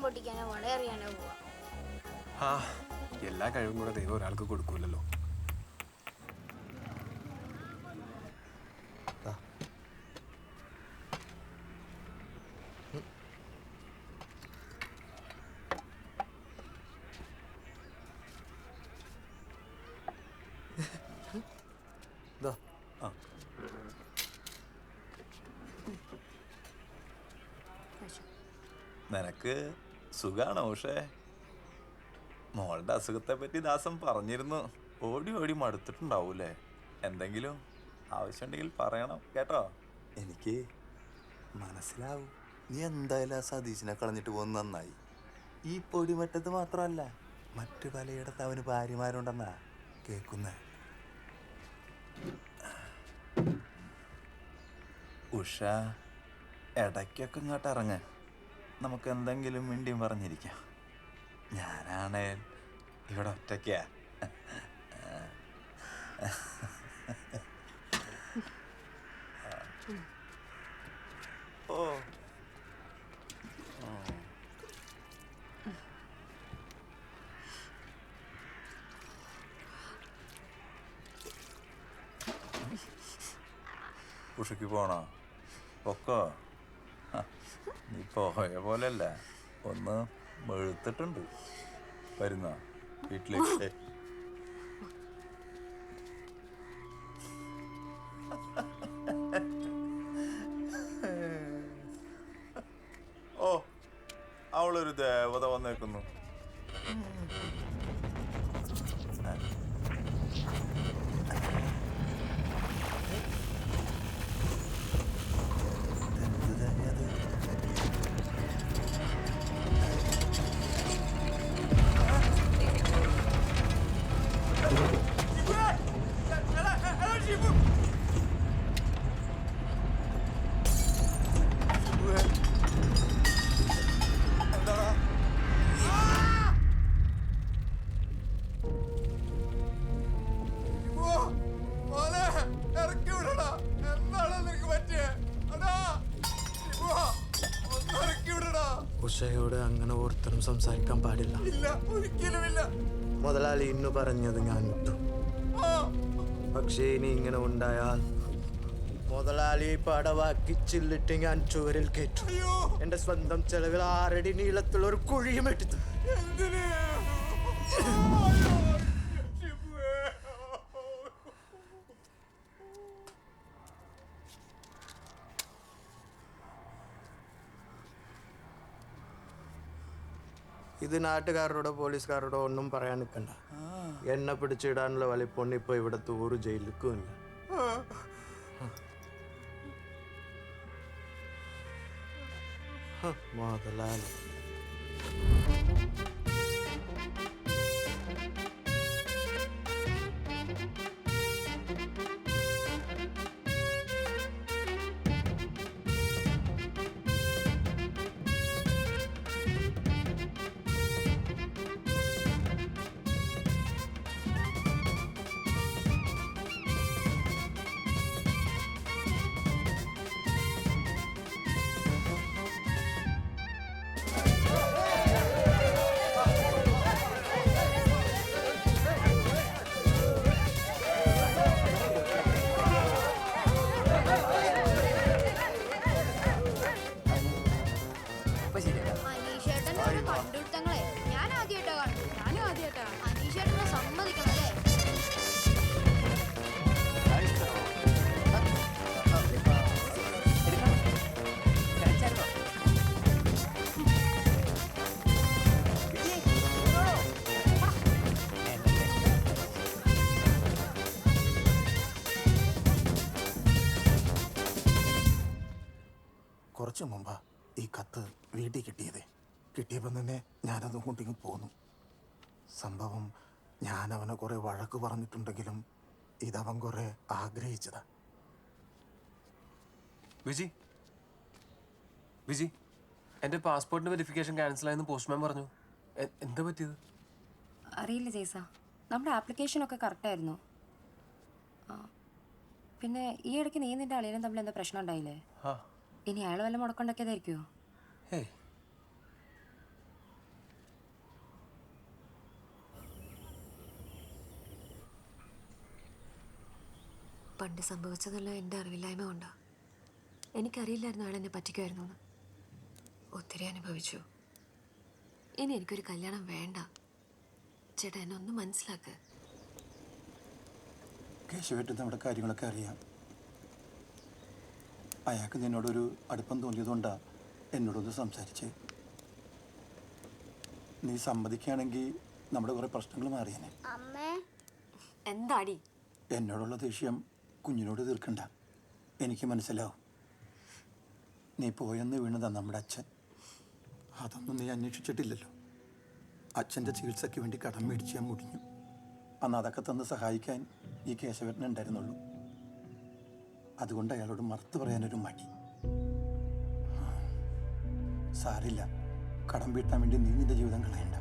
പൊട്ടിക്കാനോ വളയറിയാനോ പോവാ. ആ എല്ലാ കഴിവും കൂടെ ദൈവം ഒരാൾക്ക് കൊടുക്കൂലല്ലോ. നിനക്ക് സുഖാണോ? പക്ഷേ മോളുടെ അസുഖത്തെ പറ്റി ദാസം പറഞ്ഞിരുന്നു. ഓടി ഓടി മടുത്തിട്ടുണ്ടാവൂലേ? എന്തെങ്കിലും ആവശ്യമുണ്ടെങ്കിൽ പറയണം കേട്ടോ. എനിക്ക് മനസ്സിലാവും. നീ എന്തായാലും ആ സതീശിനെ കളഞ്ഞിട്ട് പോകുന്ന നന്നായി. ഈ പൊടിമറ്റത്ത് മാത്രമല്ല, മറ്റു പലയിടത്ത് അവന് ഭാര്യമാരുണ്ടെന്നാ കേൾക്കുന്നേ. ഉഷ ഇടയ്ക്കൊക്കെ ഇങ്ങോട്ട് ഇറങ്ങ, നമുക്ക് എന്തെങ്കിലും മിണ്ടിയും പറഞ്ഞിരിക്കാം. ഞാനാണേ ഇവിടെ ഒറ്റയ്ക്കാ. ഓ ഉഷയ്ക്ക് പോണോ? പൊക്കോ. നീ പോയ പോലെയല്ല, ഒന്ന് വെളുത്തിട്ടുണ്ട്. വരുന്ന വീട്ടിലേക്ക്. ഓ, അവളൊരു ദേവത വന്നേക്കുന്നു. ഉഷയോട് അങ്ങനെ ഓർത്തരും സംസാരിക്കാൻ പാടില്ല. മുതലാളി ഇന്നു പറഞ്ഞത് ഞാൻ വിട്ടു. പക്ഷേ ഇനി ഇങ്ങനെ ഉണ്ടായാൽ മുതലാളി പടവാക്കി ചില്ലിട്ട് ഞാൻ ചുവരിൽ കയറ്റും. എന്റെ സ്വന്തം ചെലവിൽ 6 അടി നീളത്തുള്ള ഒരു കുഴിയും എടുത്തു. ഇത് നാട്ടുകാരോടോ പോലീസുകാരോടോ ഒന്നും പറയാൻ നിൽക്കണ്ട. എന്നെ പിടിച്ചിടാനുള്ള വലിപ്പൊണ്ണി ഇപ്പൊ ഇവിടെ തൂറ് ജയിലിക്കുമില്ല. മുതലാളി കുറച്ചു മുമ്പാ ഈ കത്ത് വീട്ടിൽ കിട്ടിയപ്പം തന്നെ ഞാനത് കൊണ്ടിങ്ങ് പോന്നു. സംഭവം ഞാൻ അവനെ കുറെ വഴക്ക് പറഞ്ഞിട്ടുണ്ടെങ്കിലും ഇതവൻ കുറെ ആഗ്രഹിച്ചതാ. വിജി വിജി എൻ്റെ പാസ്പോർട്ടിന്റെ വെരിഫിക്കേഷൻ ക്യാൻസൽ ആയെന്ന് പോസ്റ്റ്മാൻ പറഞ്ഞു. എന്താ പറ്റിയത്? അറിയില്ല ജയ്സ, നമ്മുടെ ആപ്ലിക്കേഷനൊക്കെ കറക്റ്റായിരുന്നു. പിന്നെ ഈ ഇടയ്ക്ക് നീ നിന്റെ അളിയനും തമ്മിൽ എന്താ പ്രശ്നം ഉണ്ടായില്ലേ? ഇനി അയാൾ വല്ല മുടക്കൊണ്ടാക്കിയതായിരിക്കുമോ? പണ്ട് സംഭവിച്ചതെല്ലാം എൻ്റെ അറിവില്ലായ്മ കൊണ്ടാ. എനിക്കറിയില്ലായിരുന്നു അയാൾ എന്നെ പറ്റിക്കുമായിരുന്നു എന്ന്. ഒത്തിരി അനുഭവിച്ചു. ഇനി എനിക്കൊരു കല്യാണം വേണ്ട. ചേട്ടാ, എന്നെ ഒന്ന് മനസ്സിലാക്ക്. കേശുവായിട്ട് നമ്മുടെ കാര്യങ്ങളൊക്കെ അറിയാം. അയാൾക്ക് നിന്നോടൊരു അടുപ്പം തോന്നിയതുകൊണ്ടാണ് എന്നോടൊന്ന് സംസാരിച്ച്. നീ സമ്മതിക്കുകയാണെങ്കിൽ നമ്മുടെ കുറേ പ്രശ്നങ്ങൾ മാറിയേനെ. എന്താടി? എന്നോടുള്ള ദേഷ്യം കുഞ്ഞിനോട് തീർക്കണ്ട. എനിക്ക് മനസ്സിലാവും. നീ പോയെന്ന് വീണതാ നമ്മുടെ അച്ഛൻ. അതൊന്നും നീ അന്വേഷിച്ചിട്ടില്ലല്ലോ. അച്ഛൻ്റെ ചികിത്സയ്ക്ക് വേണ്ടി കടം മേടിച്ച് ഞാൻ മുടിഞ്ഞു. അന്ന് അതൊക്കെ തന്ന് സഹായിക്കാൻ ഈ കേശവേട്ടൻ ഉണ്ടായിരുന്നുള്ളൂ. അതുകൊണ്ട് അയാളോട് മറുത്ത് പറയാനൊരു മടി. സാരില്ല, കടം വീട്ടാൻ വേണ്ടി നീ നിന്റെ ജീവിതം കളയണ്ട.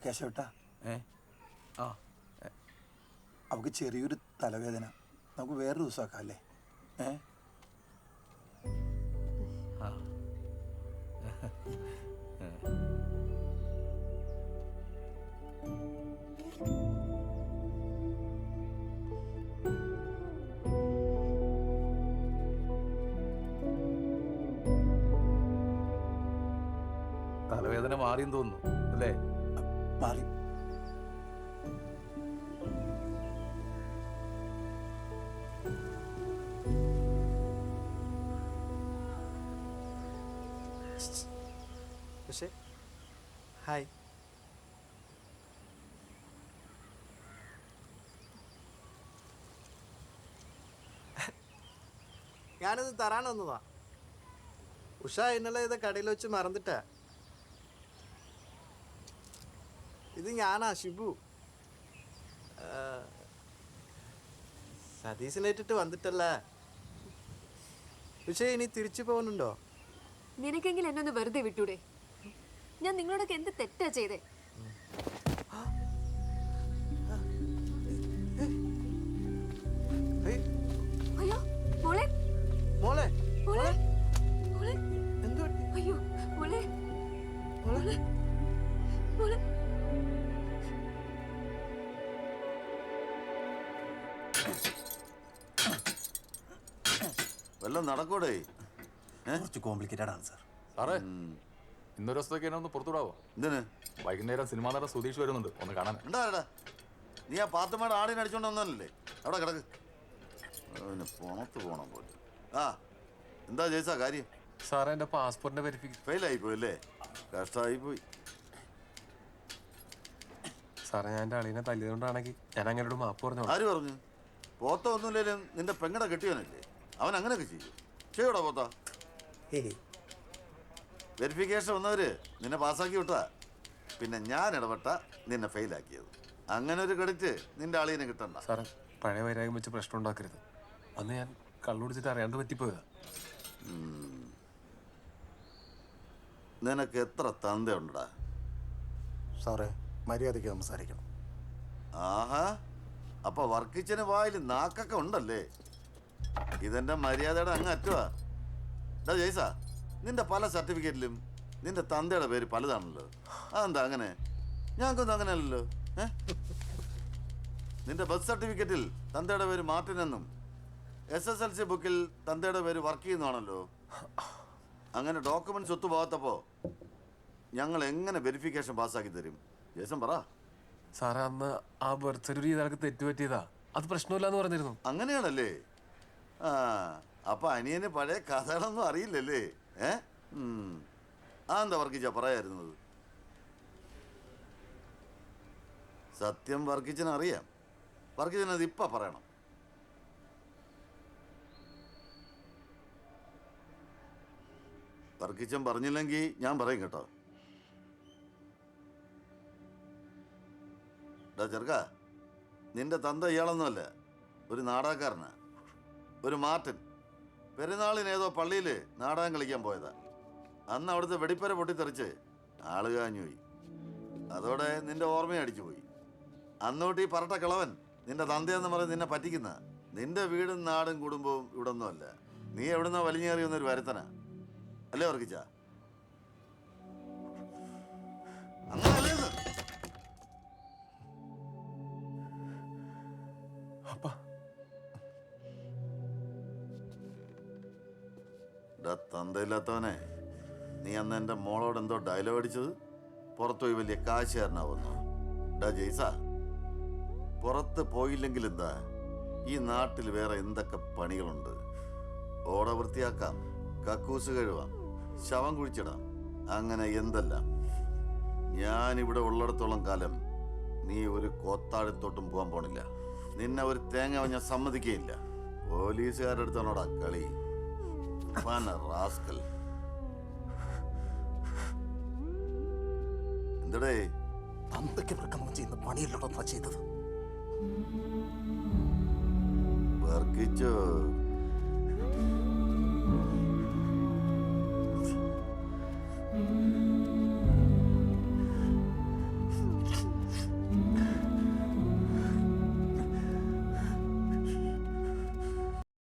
കേശവേട്ടാ, അവൾക്ക് ചെറിയൊരു തലവേദന. നമുക്ക് വേറൊരു ദിവസമാക്കാം അല്ലേ? തലവേദന മാറിയെന്ന് തോന്നുന്നു അല്ലേ? മാറി. പക്ഷേ ഹായ്. ഞാനിത് തരാൻ വന്നതാ. ഉഷ ഇന്നലെ ഇത് കടയിൽ വെച്ച് മറന്നിട്ടാ. ഇത് ഞാനാ, ഷിബു. സതീശനേറ്റിട്ട് വന്നിട്ടല്ലേ. പക്ഷേ ഇനി തിരിച്ചു പോകുന്നുണ്ടോ? നിനക്കെങ്കിലും എന്നെ ഒന്ന് വെറുതെ വിട്ടൂടെ? ഞാൻ നിങ്ങളോടൊക്കെ എന്ത് തെറ്റാ ചെയ്തേ? അയ്യോ മോളെ, മോളെ മോളെ, മോളെ, എന്തു അയ്യോ മോളെ, മോളെ, മോളെ. വല്ലതും നടക്കൂടെ? കുറച്ച് കോംപ്ലിക്കേറ്റഡ് ആണ് സാർ. സാറേ, ഇന്നൊരു ദിവസത്തേക്ക് എന്നെ ഒന്ന് പുറത്തുവിടാവോ? എന്തിന്? വൈകുന്നേരം സിനിമാ നടൻ സുധീഷ് വരുന്നുണ്ട്, ഒന്ന് കാണാൻ. എന്താ നീ ആ പാത്തുമ്മയുടെ ആടിനെ അടിച്ചോണ്ട് വന്നല്ലേ? അവിടെ കിടക്ക്. അവന് പുറത്ത് പോണം പോലെ. ആ, എന്താ ജയ്സാ കാര്യം? സാറേ, എൻ്റെ പാസ്പോർട്ടിൻ്റെ വെരിഫിക്കേഷൻ ഫെയിലായി പോയല്ലേ? കഷ്ടമായി പോയി. സാറേ, ഞാൻ എൻ്റെ അളിയനെ തല്ലിയതുകൊണ്ടാണെങ്കിൽ ഞാൻ അങ്ങനോട് മാപ്പ് പറഞ്ഞു. ആര് പറഞ്ഞു? പോത്ത ഒന്നുമില്ലേലും നിന്റെ പെങ്ങടെ കെട്ടിയവനല്ലേ, അവൻ അങ്ങനെയൊക്കെ ചെയ്യും. ചെയ്യൂടാ പോത്ത. വെരിഫിക്കേഷൻ വന്നവര് നിന്നെ പാസ്സാക്കി വിട്ടാ പിന്നെ ഞാൻ ഇടപെട്ട നിന്നെ ഫെയിലാക്കിയത്. അങ്ങനെ ഒരു ക്രെഡിറ്റ് നിന്റെ അളിയനെ കിട്ടണ്ട. സാറേ, പഴയ വൈരാഗ്യം വെച്ച് പ്രശ്നം ഉണ്ടാക്കരുത്. അന്ന് ഞാൻ കള്ളുടിച്ചിട്ട് അറിയാണ്ട് പറ്റിപ്പോയതാ. നിനക്ക് എത്ര തന്തയുണ്ടടാ? സാറേ, മര്യാദയ്ക്ക് സംസാരിക്കണം. ആഹാ, അപ്പൊ വർക്കിച്ചന് വായിൽ നാക്കൊക്കെ ഉണ്ടല്ലേ? ഇതെന്റെ മര്യാദയുടെ അങ്ങ് അറ്റുവാ. ജയ്സാ, നിന്റെ പല സർട്ടിഫിക്കറ്റിലും നിന്റെ തന്തയുടെ പേര് പലതാണല്ലോ. അതെന്താ അങ്ങനെ? ഞങ്ങൾക്കൊന്നും അങ്ങനെയല്ലല്ലോ. നിന്റെ ബർത്ത് സർട്ടിഫിക്കറ്റിൽ തന്തയുടെ പേര് മാർട്ടിൻ എന്നും SSLC ബുക്കിൽ തന്തയുടെ പേര് വർക്ക് ചെയ്യുന്നതാണല്ലോ. അങ്ങനെ ഡോക്യുമെന്റ്സ് ഒത്തുപോകാത്തപ്പോ ഞങ്ങൾ എങ്ങനെ വെരിഫിക്കേഷൻ പാസ്സാക്കി തരും? ജേസൻ പറ. സാറേ, അന്ന് ആ ബർത്ത് സർട്ടിഫിക്കറ്റ് ചെയ്താൾക്ക് തെറ്റുപറ്റിയതാ. അത് പ്രശ്നമില്ലാന്ന് പറഞ്ഞിരുന്നു. അങ്ങനെയാണല്ലേ? ആ, അപ്പൊ അനിയന് പഴയ കഥകളൊന്നും അറിയില്ലല്ലേ? അതെന്താ വർക്കിച്ച പറയായിരുന്നത്? സത്യം വർക്കിച്ചന് അറിയാം. വർക്കിച്ചനത് ഇപ്പൊ പറയണം. വർക്കിച്ചൻ പറഞ്ഞില്ലെങ്കിൽ ഞാൻ പറയും കേട്ടോ. ചെറുക്ക, നിന്റെ തന്ത ഇയാളൊന്നുമല്ല, ഒരു നാടകക്കാരനാ, ഒരു മാർട്ടിൻ. പെരുന്നാളിനേതോ പള്ളിയിൽ നാടകം കളിക്കാൻ പോയതാ. അന്ന് അവിടുത്തെ വെടിപ്പര പൊട്ടിത്തെറിച്ച് ആള് കാഞ്ഞുപോയി. അതോടെ നിന്റെ ഓർമ്മയെ അടിച്ചുപോയി. അന്നോട്ട് ഈ പറട്ട കിളവൻ നിന്റെ തന്തയെന്ന് പറഞ്ഞ് നിന്നെ പറ്റിക്കുന്ന. നിന്റെ വീടും നാടും കുടുംബവും ഇവിടെ ഒന്നുമല്ല. നീ എവിടുന്നോ വലിഞ്ഞേറി വന്നൊരു വരുത്തനാ അല്ലേ വർക്കിച്ച? അപ്പ തന്തയില്ലാത്തവനെ, നീ അന്ന് എൻ്റെ മോളോട് എന്തോ ഡയലോഗ് അടിച്ചത്? പുറത്തുപോയി വലിയ കാശുകാരനാവുന്നു. ജെയ്സ, പുറത്ത് പോയില്ലെങ്കിൽ എന്താ, ഈ നാട്ടിൽ വേറെ എന്തൊക്കെ പണികളുണ്ട്. ഓട വൃത്തിയാക്കാം, കക്കൂസ് കഴുവാം, ശവം കുഴിച്ചിടാം, അങ്ങനെ എന്തെല്ലാം. ഞാനിവിടെ ഉള്ളിടത്തോളം കാലം നീ ഒരു കോത്താഴത്തോട്ടും പോകാൻ പോണില്ല. നിന്നെ ഒരു തേങ്ങ ഞാൻ സമ്മതിക്കുകയില്ല. പോലീസുകാരുടെ അടുത്താണോടാ കളി? റാസ്കൽ. എന്തടേ? തന്തയ്ക്ക് വൃക്കം ചെയ്യുന്ന പണിയിലോട്ടാ ചെയ്തത്. വർക്കിച്ചോ